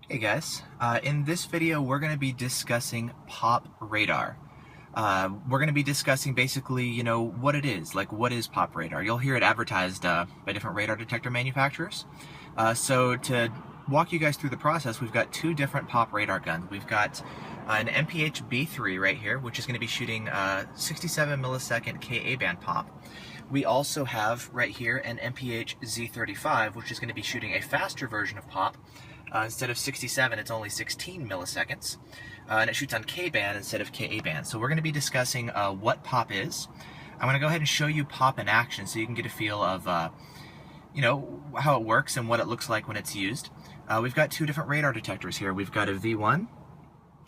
Hey guys, in this video we're going to be discussing pop radar. We're going to be discussing basically, what it is, like what is pop radar. You'll hear it advertised by different radar detector manufacturers. So to walk you guys through the process, we've got two different pop radar guns. We've got an MPH Bee III right here, which is going to be shooting 67 millisecond Ka band pop. We also have right here an MPH Z35, which is going to be shooting a faster version of pop. Instead of 67, it's only 16 milliseconds, and it shoots on K-band instead of Ka band. So we're going to be discussing what pop is. I'm going to go ahead and show you pop in action so you can get a feel of how it works and what it looks like when it's used. We've got two different radar detectors here. We've got a V1,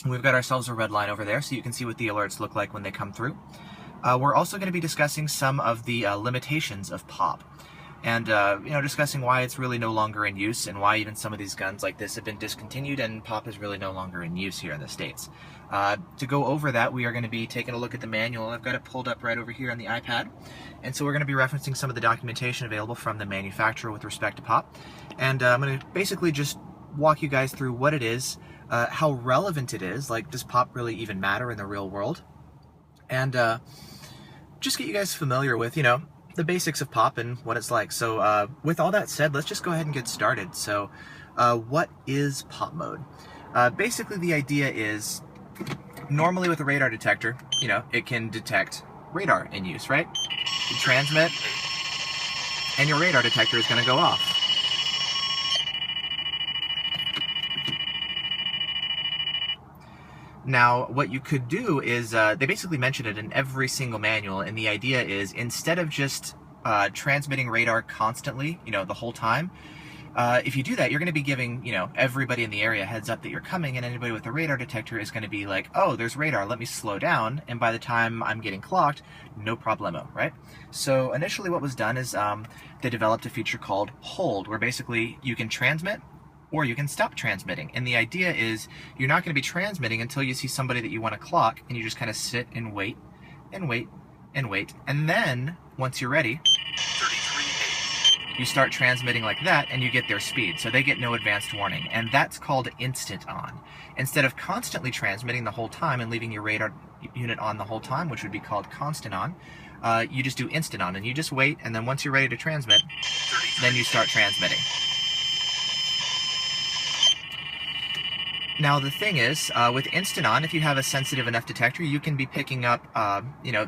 and we've got ourselves a Redline over there so you can see what the alerts look like when they come through. We're also going to be discussing some of the limitations of pop. And discussing why it's really no longer in use and why even some of these guns like this have been discontinued and pop is really no longer in use here in the States. To go over that, we are going to be taking a look at the manual. I've got it pulled up right over here on the iPad. And so we're going to be referencing some of the documentation available from the manufacturer with respect to pop. And I'm going to basically just walk you guys through what it is, how relevant it is, like does pop really even matter in the real world? And just get you guys familiar with, the basics of pop and what it's like. So with all that said, let's just go ahead and get started. So what is pop mode? Basically the idea is, normally with a radar detector, it can detect radar in use, right? You transmit and your radar detector is going to go off. Now, what you could do is, they basically mention it in every single manual, and the idea is, instead of just transmitting radar constantly, the whole time, if you do that, you're going to be giving, everybody in the area a heads up that you're coming, and anybody with a radar detector is going to be like, oh, there's radar, let me slow down, and by the time I'm getting clocked, no problemo, right? So initially what was done is they developed a feature called hold, where basically you can transmit, or you can stop transmitting. And the idea is you're not going to be transmitting until you see somebody that you want to clock, and you just kind of sit and wait and wait and wait. And then once you're ready, you start transmitting like that and you get their speed. So they get no advanced warning. And that's called instant on. Instead of constantly transmitting the whole time and leaving your radar unit on the whole time, which would be called constant on, you just do instant on, and you just wait, and then once you're ready to transmit, then you start transmitting. Now the thing is, with instant on, if you have a sensitive enough detector, you can be picking up,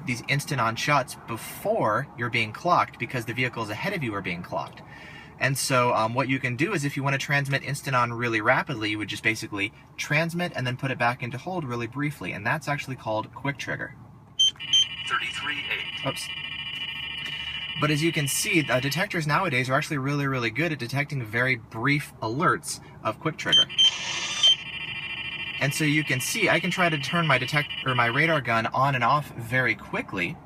these instant on shots before you're being clocked, because the vehicles ahead of you are being clocked. And so what you can do is, if you want to transmit instant on really rapidly, you would just basically transmit and then put it back into hold really briefly, and that's actually called quick trigger. 33.8. Oops. But as you can see, detectors nowadays are actually really, really good at detecting very brief alerts of quick trigger. And so you can see, I can try to turn my radar gun on and off very quickly,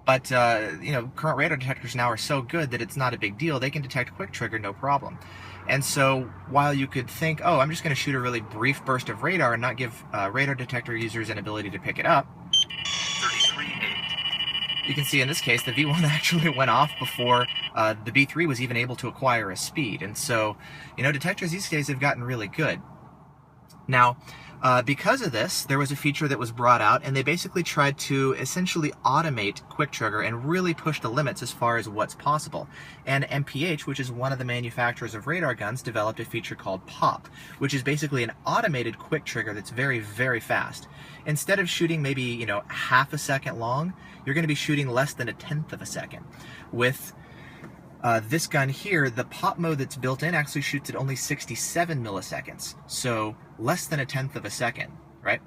but current radar detectors now are so good that it's not a big deal. They can detect quick trigger, no problem. And so while you could think, oh, I'm just going to shoot a really brief burst of radar and not give radar detector users an ability to pick it up, 33.8. You can see in this case the V1 actually went off before the B3 was even able to acquire a speed. And so, detectors these days have gotten really good. Now, because of this, there was a feature that was brought out, and they basically tried to essentially automate quick trigger and really push the limits as far as what's possible. And MPH, which is one of the manufacturers of radar guns, developed a feature called pop, which is basically an automated quick trigger that's very, very fast. Instead of shooting maybe, half a second long, you're going to be shooting less than 1/10 of a second. With this gun here, the pop mode that's built in actually shoots at only 67 milliseconds, so less than 1/10 of a second, right?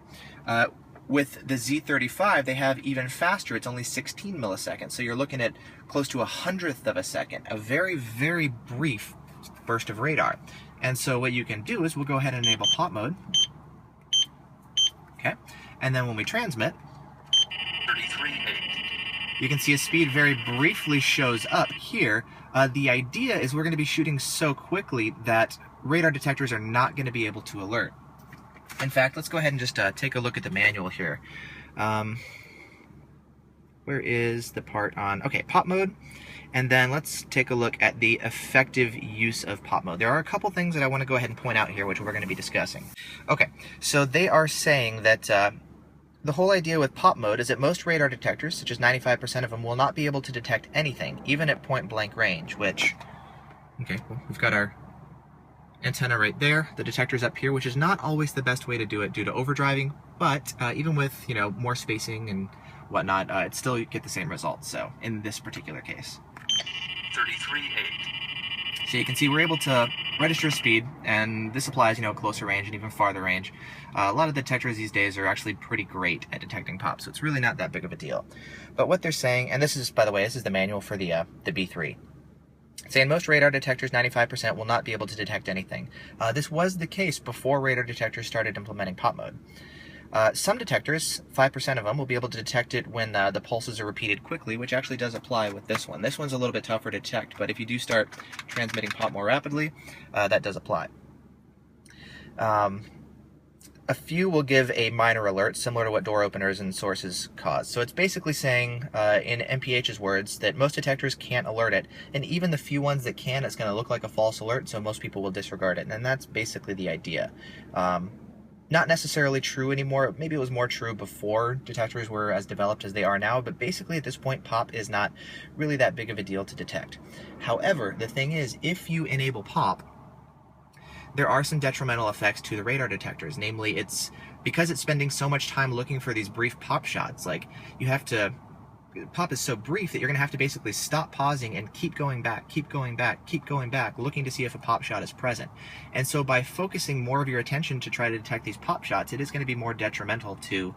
With the Z35, they have even faster. It's only 16 milliseconds, so you're looking at close to 1/100th of a second, a very, very brief burst of radar. And so what you can do is we'll go ahead and enable pop mode, okay? And then when we transmit, 33.8. You can see a speed very briefly shows up here. The idea is we're going to be shooting so quickly that radar detectors are not going to be able to alert. In fact, let's go ahead and just take a look at the manual here. Where is the part on, okay, pop mode. And then let's take a look at the effective use of pop mode. There are a couple things that I want to go ahead and point out here, which we're going to be discussing. Okay, so they are saying that the whole idea with pop mode is that most radar detectors, such as 95% of them, will not be able to detect anything, even at point-blank range, which, okay, well, we've got our antenna right there, the detector's up here, which is not always the best way to do it due to overdriving, but even with, you know, more spacing and whatnot, it still get the same results, so in this particular case. 33.8. So you can see we're able to register speed, and this applies, you know, closer range and even farther range. A lot of detectors these days are actually pretty great at detecting pop, so it's really not that big of a deal. But what they're saying, and this is, by the way, this is the manual for the B3. Saying most radar detectors, 95%, will not be able to detect anything. This was the case before radar detectors started implementing pop mode. Some detectors, 5% of them, will be able to detect it when the pulses are repeated quickly, which actually does apply with this one. This one's a little bit tougher to detect, but if you do start transmitting pop more rapidly, that does apply. A few will give a minor alert, similar to what door openers and sources cause. So it's basically saying, in MPH's words, that most detectors can't alert it, and even the few ones that can, it's going to look like a false alert, so most people will disregard it, and that's basically the idea. Not necessarily true anymore. Maybe it was more true before detectors were as developed as they are now, but basically at this point, pop is not really that big of a deal to detect. However, the thing is, if you enable pop, there are some detrimental effects to the radar detectors. Namely, it's because it's spending so much time looking for these brief pop shots. Like, you have to, pop is so brief that you're going to have to basically stop pausing and keep going back, keep going back, keep going back, looking to see if a pop shot is present. And so by focusing more of your attention to try to detect these pop shots, it is going to be more detrimental to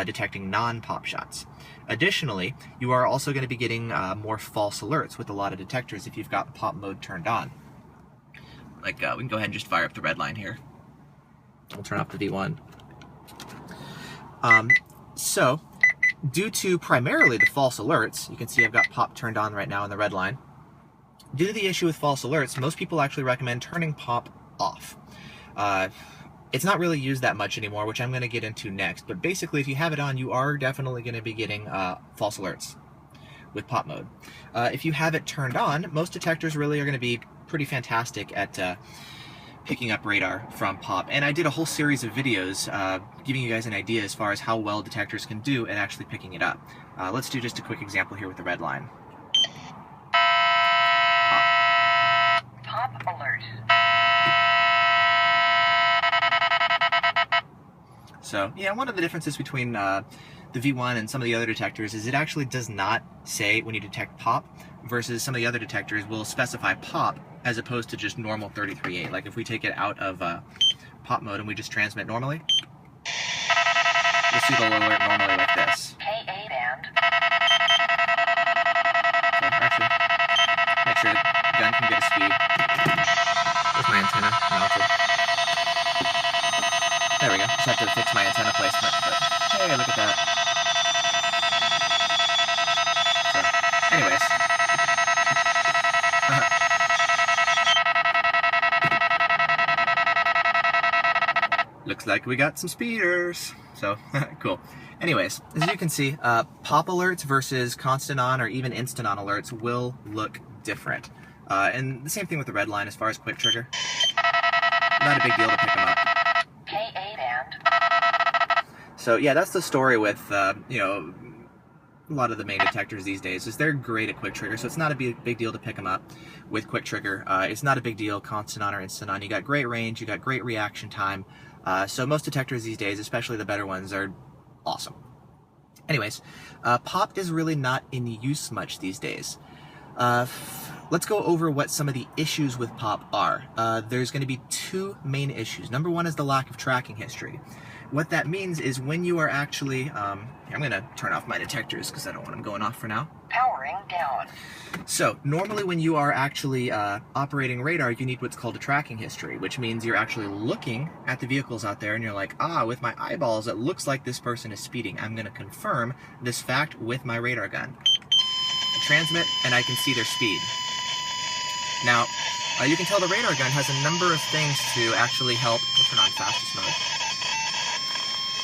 detecting non-pop shots. Additionally, you are also going to be getting more false alerts with a lot of detectors if you've got pop mode turned on. Like, we can go ahead and just fire up the Redline here. We'll turn off the V1. So, due to primarily the false alerts, you can see I've got pop turned on right now in the Redline. Due to the issue with false alerts, most people actually recommend turning pop off. It's not really used that much anymore, which I'm going to get into next, but basically if you have it on, you are definitely going to be getting false alerts with pop mode. If you have it turned on, most detectors really are going to be pretty fantastic at picking up radar from pop, and I did a whole series of videos giving you guys an idea as far as how well detectors can do at actually picking it up. Let's do just a quick example here with the Redline. Pop alert. So yeah, one of the differences between the V1 and some of the other detectors is it actually does not say when you detect pop, versus some of the other detectors will specify pop as opposed to just normal 33.8. Like if we take it out of pop mode and we just transmit normally, you'll see the alert normally like this. KA band. So actually, make sure the gun can get a speed. With my antenna mounted. There we go. Just have to fix my antenna placement, but hey, look at that. So, anyways. Looks like we got some speeders. So, cool. Anyways, as you can see, pop alerts versus constant on or even instant on alerts will look different. And the same thing with the Redline as far as quick trigger. Not a big deal to pick them up. KA band. So yeah, that's the story with, you know, a lot of the main detectors these days is they're great at quick trigger, so it's not a big deal to pick them up with quick trigger. It's not a big deal, constant on or instant on. You got great range, you got great reaction time. So most detectors these days, especially the better ones, are awesome. Anyways, pop is really not in use much these days. Let's go over what some of the issues with pop are. There's going to be two main issues. Number one is the lack of tracking history. What that means is when you are actually, I'm going to turn off my detectors because I don't want them going off for now. Powering down. So normally when you are actually operating radar, you need what's called a tracking history, which means you're actually looking at the vehicles out there and you're like, with my eyeballs, it looks like this person is speeding. I'm going to confirm this fact with my radar gun. I transmit and I can see their speed. Now, you can tell the radar gun has a number of things to actually help. We'll turn on fastest mode.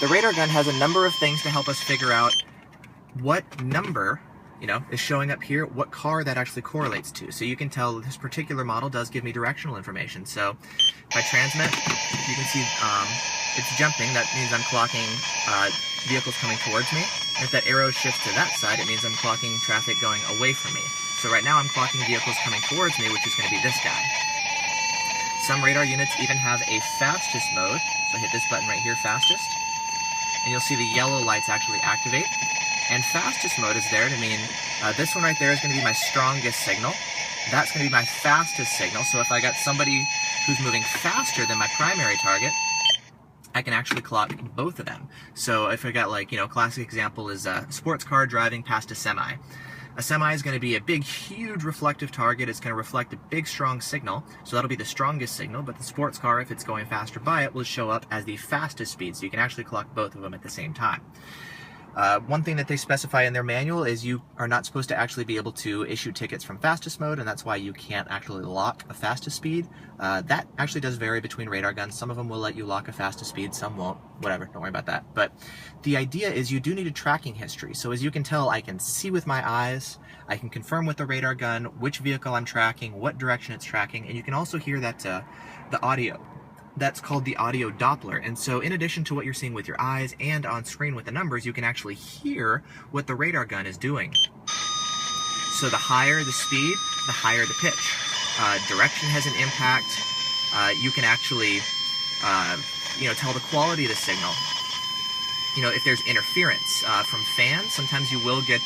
The radar gun has a number of things to help us figure out what number you know, is showing up here, what car that actually correlates to. So you can tell this particular model does give me directional information. So if I transmit, you can see it's jumping. That means I'm clocking vehicles coming towards me. And if that arrow shifts to that side, it means I'm clocking traffic going away from me. So right now I'm clocking vehicles coming towards me, which is going to be this guy. Some radar units even have a fastest mode. So I hit this button right here, fastest. And you'll see the yellow lights actually activate. And fastest mode is there to mean this one right there is going to be my strongest signal. That's going to be my fastest signal. So if I got somebody who's moving faster than my primary target, I can actually clock both of them. So if I got, like, you know, classic example is a sports car driving past a semi. A semi is going to be a big, huge reflective target. It's going to reflect a big, strong signal. So that'll be the strongest signal. But the sports car, if it's going faster by it, will show up as the fastest speed. So you can actually clock both of them at the same time. One thing that they specify in their manual is you are not supposed to actually be able to issue tickets from fastest mode, and that's why you can't actually lock a fastest speed. That actually does vary between radar guns. Some of them will let you lock a fastest speed, some won't. Whatever, don't worry about that. But the idea is you do need a tracking history. So as you can tell, I can see with my eyes, I can confirm with the radar gun which vehicle I'm tracking, what direction it's tracking, and you can also hear that the audio. That's called the audio Doppler. And so in addition to what you're seeing with your eyes and on screen with the numbers, you can actually hear what the radar gun is doing. So the higher the speed, the higher the pitch. Direction has an impact. You can actually, you know, tell the quality of the signal. You know, if there's interference from fans, sometimes you will get,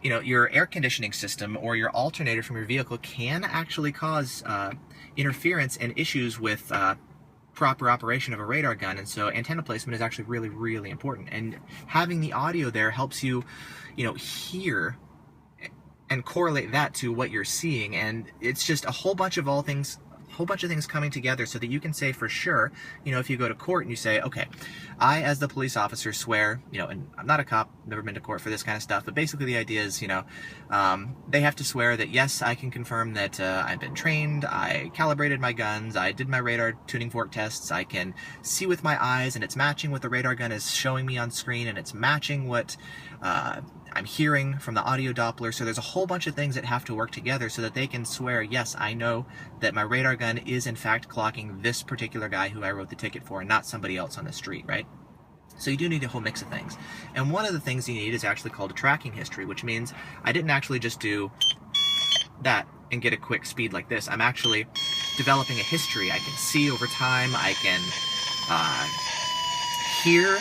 you know, your air conditioning system or your alternator from your vehicle can actually cause interference and issues with proper operation of a radar gun. And so antenna placement is actually really, really important. And having the audio there helps you, you know, hear and correlate that to what you're seeing. And it's just a whole bunch of things coming together so that you can say for sure, you know, if you go to court and you say, okay, I as the police officer swear, you know, and I'm not a cop, never been to court for this kind of stuff, but basically the idea is, you know, they have to swear that yes, I can confirm that I've been trained, I calibrated my guns, I did my radar tuning fork tests, I can see with my eyes and it's matching what the radar gun is showing me on screen, and it's matching what I'm hearing from the audio Doppler. So there's a whole bunch of things that have to work together so that they can swear, yes, I know that my radar gun is in fact clocking this particular guy who I wrote the ticket for, and not somebody else on the street, right? So you do need a whole mix of things. And one of the things you need is actually called a tracking history, which means I didn't actually just do that and get a quick speed like this. I'm actually developing a history. I can see over time, I can hear.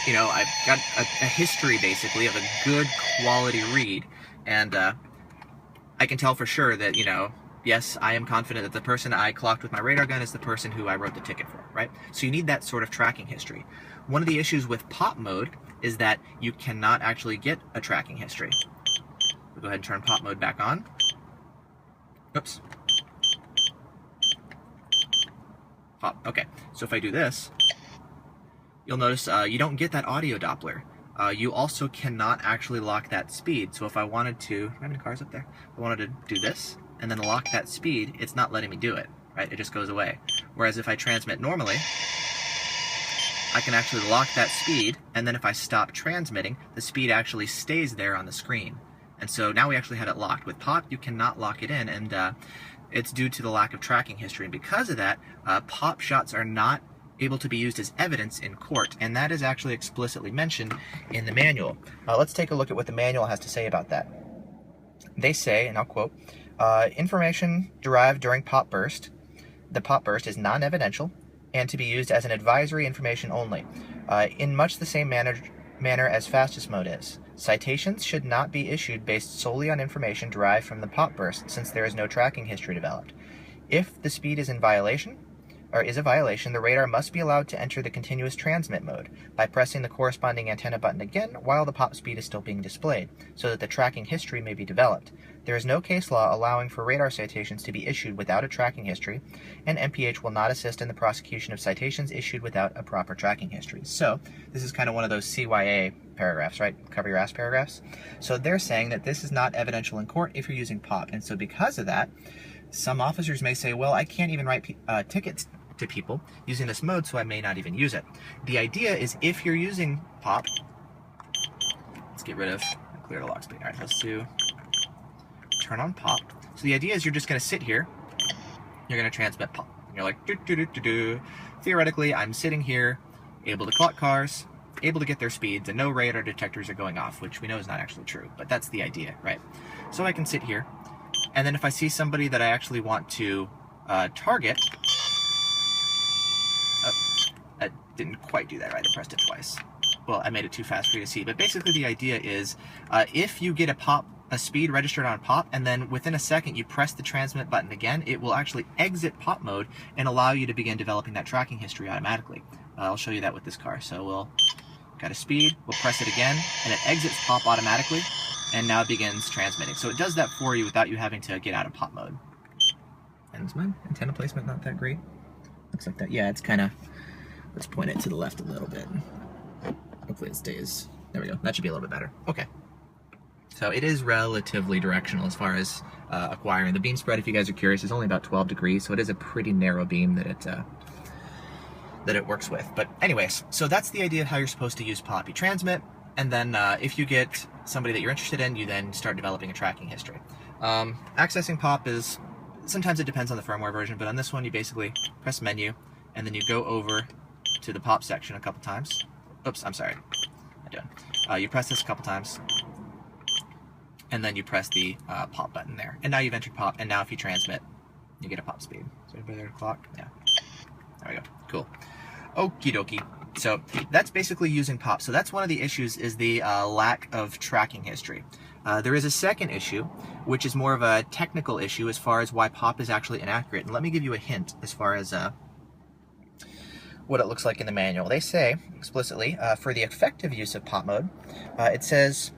You know, I've got a history, basically, of a good quality read, and I can tell for sure that, you know, yes, I am confident that the person I clocked with my radar gun is the person who I wrote the ticket for, right? So you need that sort of tracking history. One of the issues with pop mode is that you cannot actually get a tracking history. We'll go ahead and turn pop mode back on. Oops. Pop, okay. So if I do this, you'll notice you don't get that audio Doppler. You also cannot actually lock that speed. So if I wanted to, how many cars up there? If I wanted to do this and then lock that speed, it's not letting me do it, right? It just goes away. Whereas if I transmit normally, I can actually lock that speed, and then if I stop transmitting, the speed actually stays there on the screen. And so now we actually have it locked. With pop, you cannot lock it in, and it's due to the lack of tracking history. And because of that, pop shots are not able to be used as evidence in court, and that is actually explicitly mentioned in the manual. Let's take a look at what the manual has to say about that. They say, and I'll quote, information derived during pop burst, the pop burst is non-evidential and to be used as an advisory information only, in much the same manner as fastest mode is. Citations should not be issued based solely on information derived from the pop burst, since there is no tracking history developed. If the speed is in violation, or is a violation, the radar must be allowed to enter the continuous transmit mode by pressing the corresponding antenna button again while the pop speed is still being displayed, so that the tracking history may be developed. There is no case law allowing for radar citations to be issued without a tracking history, and MPH will not assist in the prosecution of citations issued without a proper tracking history. So, this is kind of one of those CYA paragraphs, right? Cover your ass paragraphs. So they're saying that this is not evidential in court if you're using pop, and so because of that, some officers may say, well, I can't even write tickets to people using this mode, so I may not even use it. The idea is if you're using pop, let's get rid of clear the lock speed. All right, let's do turn on pop. So the idea is you're just going to sit here. You're going to transmit pop. You're like, do, do, do, do, do. Theoretically, I'm sitting here, able to clock cars, able to get their speeds, and no radar detectors are going off, which we know is not actually true, but that's the idea, right? So I can sit here, and then if I see somebody that I actually want to target, oh, I didn't quite do that right, I pressed it twice. Well, I made it too fast for you to see, but basically the idea is if you get a speed registered on pop, and then within a second you press the transmit button again, it will actually exit pop mode and allow you to begin developing that tracking history automatically. I'll show you that with this car. So we'll got a speed, we'll press it again, and it exits pop automatically, and now it begins transmitting. So it does that for you without you having to get out of pop mode. And is my antenna placement not that great? Looks like that. Yeah, it's kind of, let's point it to the left a little bit. Hopefully it stays, there we go. That should be a little bit better. Okay. So it is relatively directional as far as acquiring. The beam spread, if you guys are curious, is only about 12 degrees, so it is a pretty narrow beam that it works with. But anyways, so that's the idea of how you're supposed to use pop. You transmit, and then if you get somebody that you're interested in, you then start developing a tracking history. Accessing pop is, sometimes it depends on the firmware version, but on this one you basically press menu, and then you go over to the pop section a couple times. Oops, I'm sorry. I'm done. You press this a couple times, and then you press the pop button there. And now you've entered pop, and now if you transmit, you get a pop speed. Is anybody there to clock? Yeah. There we go. Cool. Okie dokie. So that's basically using pop. So that's one of the issues, is the lack of tracking history. There is a second issue, which is more of a technical issue as far as why pop is actually inaccurate. And let me give you a hint as far as what it looks like in the manual. They say explicitly, for the effective use of pop mode, it says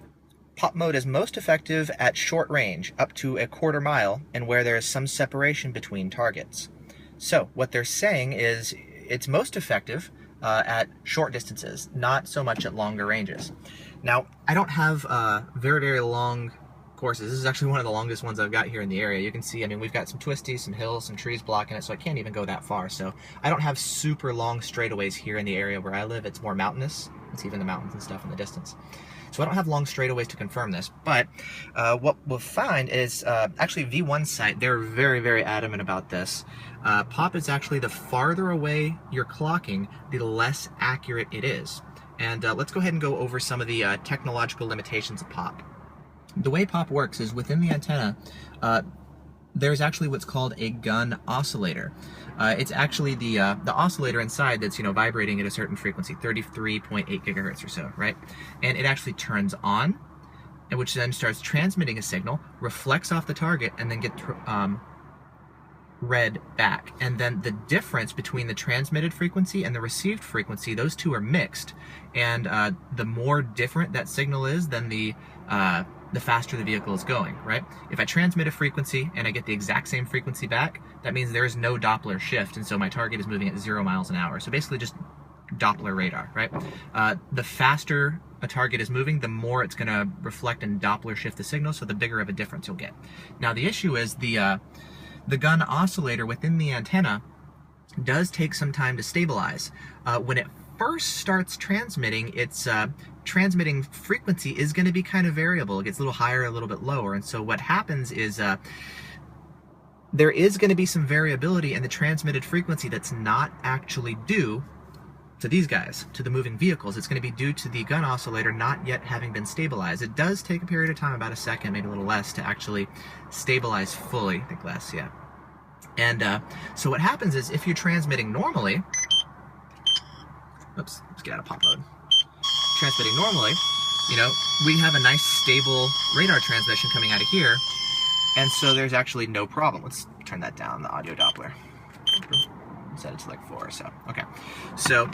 pop mode is most effective at short range, up to a quarter mile, and where there is some separation between targets. So what they're saying is it's most effective at short distances, not so much at longer ranges. Now, I don't have very, very long courses. This is actually one of the longest ones I've got here in the area. You can see, I mean, we've got some twisties, some hills, some trees blocking it, so I can't even go that far. So I don't have super long straightaways here in the area where I live. It's more mountainous. It's even the mountains and stuff in the distance. So I don't have long straightaways to confirm this, but what we'll find is actually V1's site, they're very, very adamant about this. Pop is actually the farther away you're clocking, the less accurate it is. And let's go ahead and go over some of the technological limitations of pop. The way pop works is within the antenna, there's actually what's called a gun oscillator. It's actually the oscillator inside that's, you know, vibrating at a certain frequency, 33.8 gigahertz or so, right? And it actually turns on, and which then starts transmitting a signal, reflects off the target, and then gets read back. And then the difference between the transmitted frequency and the received frequency, those two are mixed. And the more different that signal is, then the faster the vehicle is going, right? If I transmit a frequency and I get the exact same frequency back, that means there is no Doppler shift, and so my target is moving at 0 miles an hour. So basically just Doppler radar, right? The faster a target is moving, the more it's gonna reflect and Doppler shift the signal, so the bigger of a difference you'll get. Now the issue is the gun oscillator within the antenna does take some time to stabilize. When it first starts transmitting, its transmitting frequency is going to be kind of variable. It gets a little higher, a little bit lower, and so what happens is there is going to be some variability in the transmitted frequency that's not actually due to these guys, to the moving vehicles. It's going to be due to the gun oscillator not yet having been stabilized. It does take a period of time, about a second, maybe a little less, to actually stabilize fully. I think less, yeah. And so what happens is if you're transmitting normally, oops, let's get out of pop mode. Transmitting normally, you know, we have a nice stable radar transmission coming out of here, and so there's actually no problem. Let's turn that down, the audio Doppler. Set it to like 4 or so. Okay, so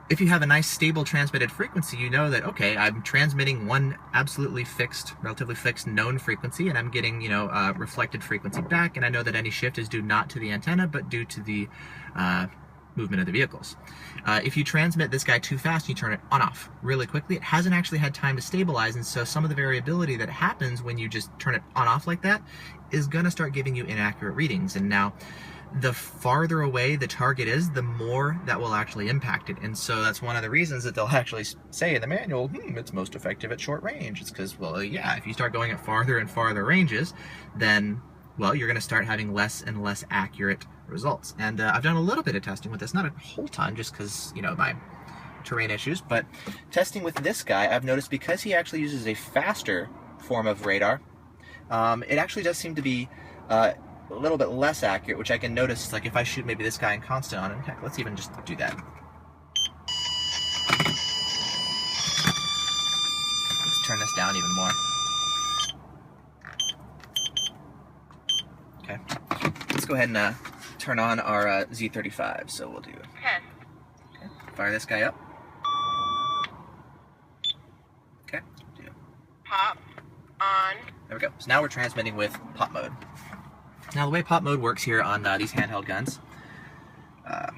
if you have a nice stable transmitted frequency, you know that, okay, I'm transmitting one absolutely fixed, relatively fixed known frequency, and I'm getting, you know, reflected frequency back, and I know that any shift is due not to the antenna, but due to the movement of the vehicles. If you transmit this guy too fast, you turn it on-off really quickly, it hasn't actually had time to stabilize, and so some of the variability that happens when you just turn it on-off like that is gonna start giving you inaccurate readings. And now the farther away the target is, the more that will actually impact it. And so that's one of the reasons that they'll actually say in the manual, it's most effective at short range. It's because, well, yeah, if you start going at farther and farther ranges, then, well, you're going to start having less and less accurate results. And I've done a little bit of testing with this, not a whole ton, just because, you know, my terrain issues, but testing with this guy, I've noticed because he actually uses a faster form of radar, it actually does seem to be a little bit less accurate, which I can notice, like if I shoot maybe this guy in constant on him. Heck, let's even just do that. Let's turn this down even more. Okay, let's go ahead and turn on our Z35. So we'll do, okay, fire this guy up. Okay, do pop on. There we go. So now we're transmitting with pop mode. Now the way pop mode works here on these handheld guns, I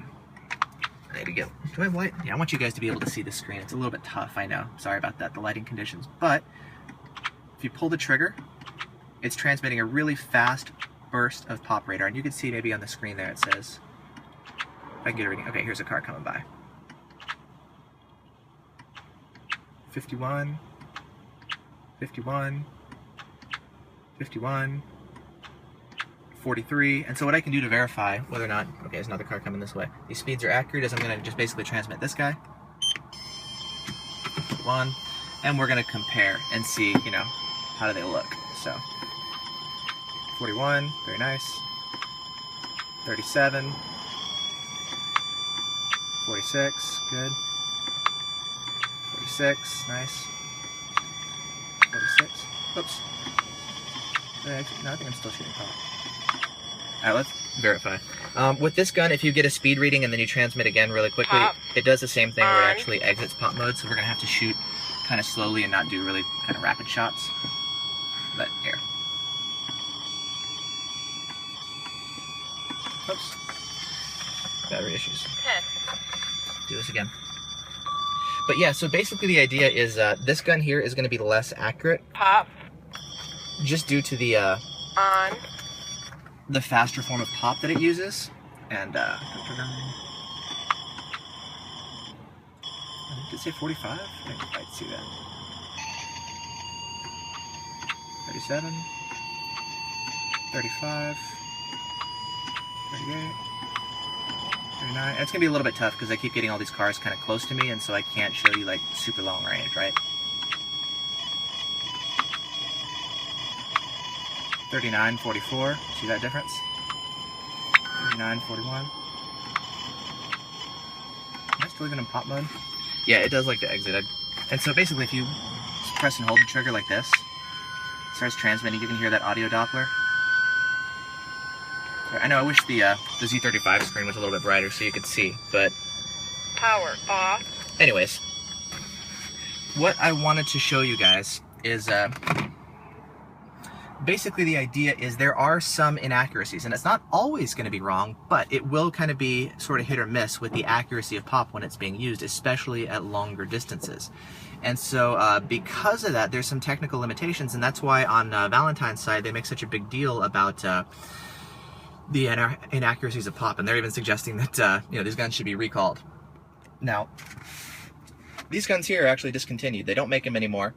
need to get, do I have light? Yeah, I want you guys to be able to see the screen. It's a little bit tough, I know. Sorry about that, the lighting conditions. But if you pull the trigger, it's transmitting a really fast burst of pop radar. And you can see maybe on the screen there it says, if I can get a reading. Okay, here's a car coming by. 51, 51, 51, 43. And so what I can do to verify whether or not, okay, there's another car coming this way, these speeds are accurate, is I'm going to just basically transmit this guy, 1, and we're going to compare and see, you know, how do they look. So 41, very nice. 37, 46, good. 46, nice. 46, oops. No, I think I'm still shooting pop. Alright, let's verify. With this gun, if you get a speed reading and then you transmit again really quickly, it does the same thing where it actually exits pop mode, so we're going to have to shoot kind of slowly and not do really kind of rapid shots. But here. Oops. Battery issues. Do this again. But yeah, so basically the idea is this gun here is going to be less accurate. Pop. Just due to the On. The faster form of pop that it uses. And I did it say 45? I think I might see that. 37, 35, 38, 39. It's gonna be a little bit tough because I keep getting all these cars kind of close to me, and so I can't show you like super long range, right? 39, 44. See that difference? 39, 41. Am I still even in pop mode? Yeah, it does like to exit. And so basically, if you press and hold the trigger like this, it starts transmitting. You can hear that audio Doppler. I know, I wish the Z35 screen was a little bit brighter so you could see, but... Power off. Anyways, what I wanted to show you guys is, basically the idea is there are some inaccuracies, and it's not always going to be wrong, but it will kind of be sort of hit or miss with the accuracy of pop when it's being used, especially at longer distances. And so because of that, there's some technical limitations, and that's why on Valentine's side they make such a big deal about the inaccuracies of pop, and they're even suggesting that you know, these guns should be recalled. Now, these guns here are actually discontinued. They don't make them anymore.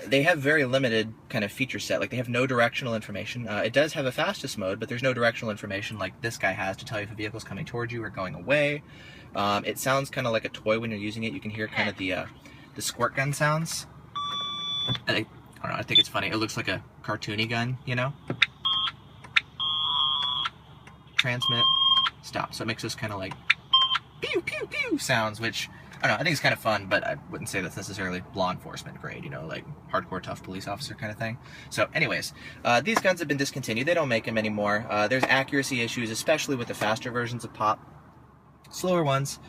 They have very limited kind of feature set. Like, they have no directional information. It does have a fastest mode, but there's no directional information like this guy has to tell you if a vehicle's coming towards you or going away. It sounds kind of like a toy when you're using it. You can hear kind of the squirt gun sounds. And I don't know, I think it's funny. It looks like a cartoony gun, you know? Transmit, stop. So it makes this kind of like pew, pew, pew sounds, which, I don't know, I think it's kind of fun, but I wouldn't say that's necessarily law enforcement grade, you know, like hardcore tough police officer kind of thing. So anyways, these guns have been discontinued. They don't make them anymore. There's accuracy issues, especially with the faster versions of pop. Slower ones,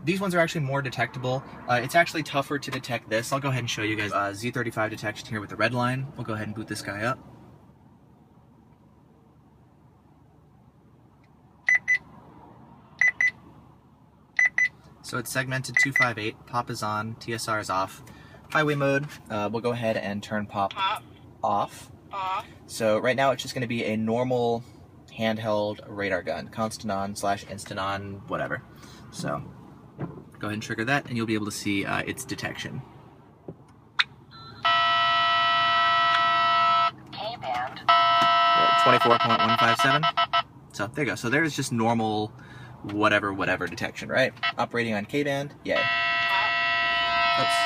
these ones are actually more detectable. It's actually tougher to detect this. I'll go ahead and show you guys Z35 detection here with the Redline. We'll go ahead and boot this guy up. So it's segmented 258, pop is on, TSR is off. Highway mode, we'll go ahead and turn pop off. So right now it's just going to be a normal handheld radar gun, constant on / instant on, whatever. So go ahead and trigger that, and you'll be able to see its detection. K-band. 24.157. So there you go. So there's just normal whatever detection, right? Operating on K-band, yay. Oops.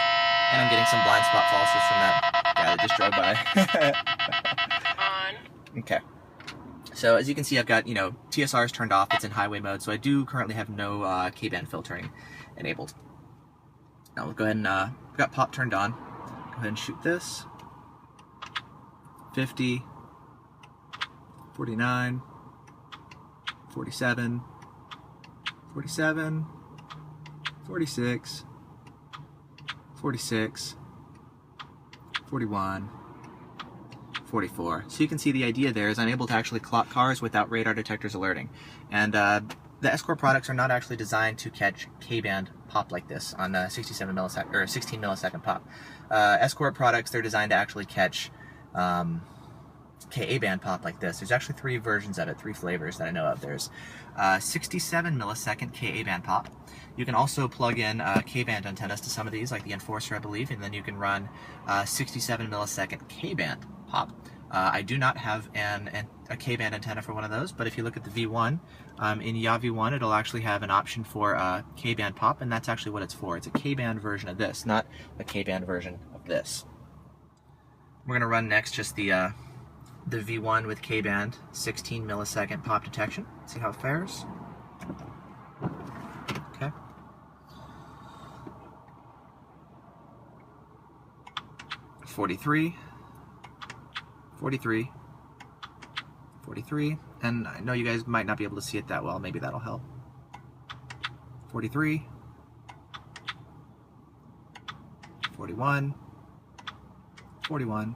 And I'm getting some blind spot falses from that guy that just drove by. On. Okay. So as you can see, I've got, TSR is turned off. It's in highway mode, so I do currently have no K-band filtering enabled. Now we'll go ahead and, we've got pop turned on. Go ahead and shoot this. 50, 49, 47, 47, 46, 46, 41, 44. So you can see the idea there is I'm able to actually clock cars without radar detectors alerting. And the Escort products are not actually designed to catch K-band pop like this on 67 millisecond or 16 millisecond pop. Escort products, they're designed to actually catch Ka-band pop like this. There's actually 3 versions of it, 3 flavors that I know of. There's 67 millisecond Ka-band pop. You can also plug in K-band antennas to some of these, like the Enforcer, I believe, and then you can run 67 millisecond K-band pop. I do not have a K-band antenna for one of those, but if you look at the V1, in Yavi 1, it'll actually have an option for K-band pop, and that's actually what it's for. It's a K-band version of this, not a K-band version of this. We're going to run next just the V1 with K-band, 16 millisecond pop detection. See how it fares. Okay. .43, 43, 43, and I know you guys might not be able to see it that well. Maybe that'll help. 43, 41, 41,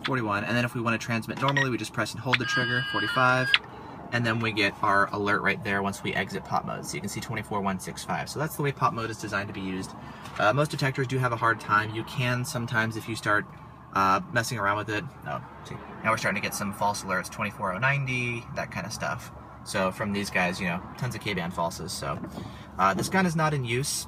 41, and then if we want to transmit normally, we just press and hold the trigger, 45, and then we get our alert right there once we exit pop mode. So you can see 24165. So that's the way pop mode is designed to be used. Most detectors do have a hard time. You can sometimes, if you start messing around with it. Oh, see, now we're starting to get some false alerts, 24090, that kind of stuff. So from these guys, tons of K-band falses. So this gun is not in use.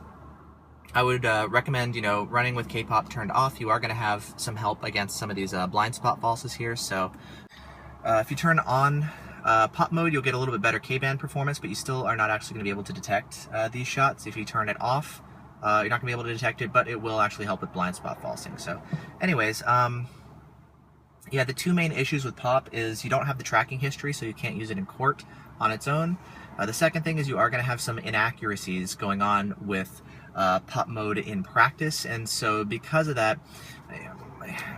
I would recommend, running with K-pop turned off. You are going to have some help against some of these blind spot falses here. So if you turn on pop mode, you'll get a little bit better K-band performance, but you still are not actually going to be able to detect these shots. If you turn it off, you're not going to be able to detect it, but it will actually help with blind spot falsing. So anyways, yeah, the 2 main issues with pop is you don't have the tracking history, so you can't use it in court on its own. The second thing is you are going to have some inaccuracies going on with pop mode in practice, and so because of that,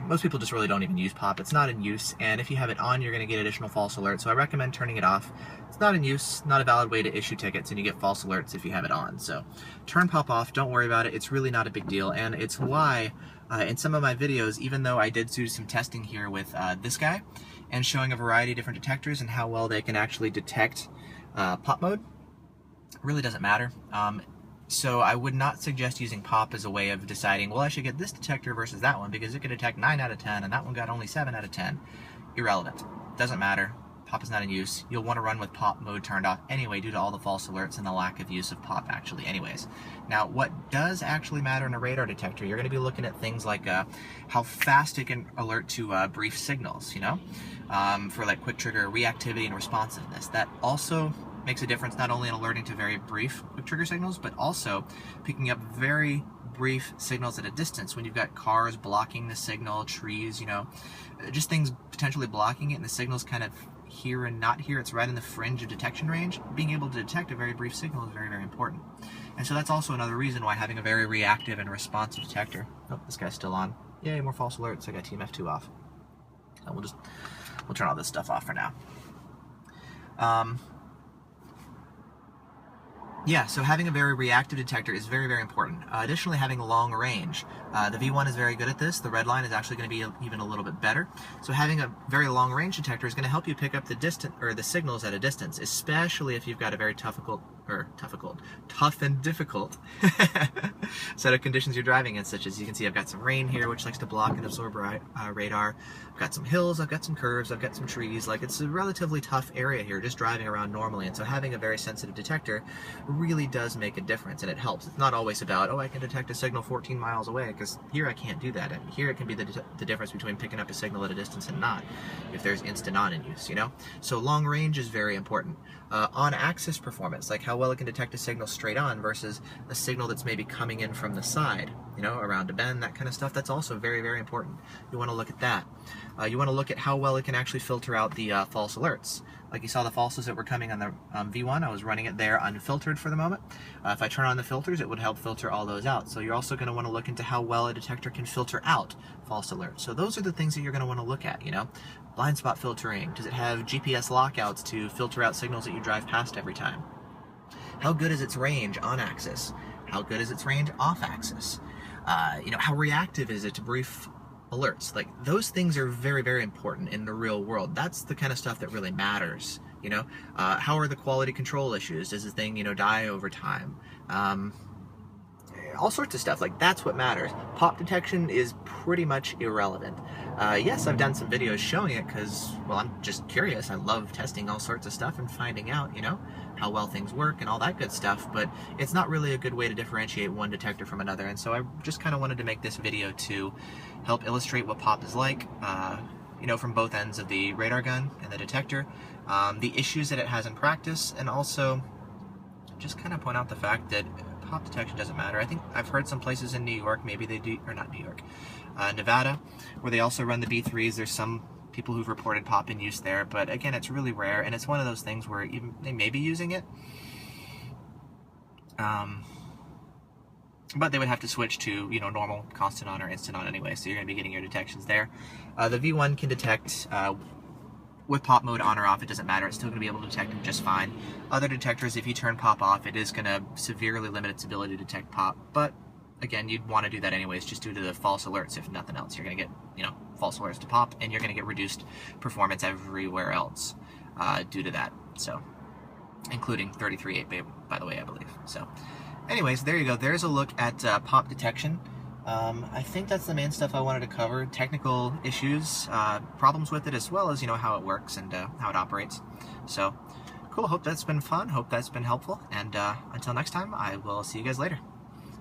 most people just really don't even use pop. It's not in use, and if you have it on, you're going to get additional false alerts, so I recommend turning it off. It's not in use, not a valid way to issue tickets, and you get false alerts if you have it on. So turn pop off, don't worry about it. It's really not a big deal, and it's why in some of my videos, even though I did do some testing here with this guy and showing a variety of different detectors and how well they can actually detect pop mode, it really doesn't matter. So I would not suggest using pop as a way of deciding, well, I should get this detector versus that one because it could detect 9 out of 10 and that one got only 7 out of 10. Irrelevant. Doesn't matter. Pop is not in use. You'll want to run with pop mode turned off anyway due to all the false alerts and the lack of use of pop actually anyways. Now, what does actually matter in a radar detector, you're going to be looking at things like how fast it can alert to brief signals, for like quick trigger reactivity and responsiveness. That also makes a difference not only in alerting to very brief quick trigger signals, but also picking up very brief signals at a distance when you've got cars blocking the signal, trees, just things potentially blocking it, and the signal's kind of here and not here. It's right in the fringe of detection range. Being able to detect a very brief signal is very, very important. And so that's also another reason why having a very reactive and responsive detector. Oh, this guy's still on. Yay, more false alerts. I got TMF2 off. And we'll turn all this stuff off for now. Yeah, so having a very reactive detector is very, very important. Additionally, having a long range. The V1 is very good at this. The Redline is actually going to be even a little bit better. So having a very long range detector is going to help you pick up the signals at a distance, especially if you've got a very tough and difficult set of conditions you're driving in, such as you can see I've got some rain here, which likes to block and absorb radar. I've got some hills, I've got some curves, I've got some trees. Like, it's a relatively tough area here, just driving around normally, and so having a very sensitive detector really does make a difference, and it helps. It's not always about, oh, I can detect a signal 14 miles away, because here I can't do that. And here it can be the difference between picking up a signal at a distance and not, if there's instant-on in use, you know? So long range is very important. On-axis performance, like how well it can detect a signal straight on versus a signal that's maybe coming in from the side, you know, around a bend, that kind of stuff, that's also very, very important. You want to look at that. You want to look at how well it can actually filter out the false alerts. Like you saw the falses that were coming on the V1, I was running it there unfiltered for the moment. If I turn on the filters, it would help filter all those out. So you're also going to want to look into how well a detector can filter out false alerts. So those are the things that you're going to want to look at, you know. Blind spot filtering. Does it have GPS lockouts to filter out signals that you drive past every time? How good is its range on axis? How good is its range off axis? You know, how reactive is it to brief alerts? Like, those things are very, very important in the real world. That's the kind of stuff that really matters, you know. How are the quality control issues? Does the thing, you know, die over time? All sorts of stuff. Like, that's what matters. Pop detection is pretty much irrelevant. Yes, I've done some videos showing it because, well, I'm just curious. I love testing all sorts of stuff and finding out, you know, how well things work and all that good stuff, but it's not really a good way to differentiate one detector from another, and so I just kind of wanted to make this video to help illustrate what pop is like, you know, from both ends of the radar gun and the detector, the issues that it has in practice, and also just kind of point out the fact that pop detection doesn't matter. I think I've heard some places in New York, maybe they do, or not New York, Nevada, where they also run the B3s. There's some people who've reported pop in use there, but again, it's really rare, and it's one of those things where even they may be using it, but they would have to switch to, you know, normal constant on or instant on anyway, so you're going to be getting your detections there. The V1 can detect with pop mode on or off. It doesn't matter. It's still going to be able to detect them just fine. Other detectors, if you turn pop off, it is going to severely limit its ability to detect pop, but again, you'd want to do that anyways, just due to the false alerts. If nothing else, you're going to get, you know, false alerts to pop, and you're going to get reduced performance everywhere else due to that. So, including 33.8, by the way, I believe. So, anyways, there you go. There's a look at pop detection. I think that's the main stuff I wanted to cover. Technical issues, problems with it, as well as, you know, how it works and how it operates. So, cool. Hope that's been fun. Hope that's been helpful. And until next time, I will see you guys later.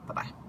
Bye-bye.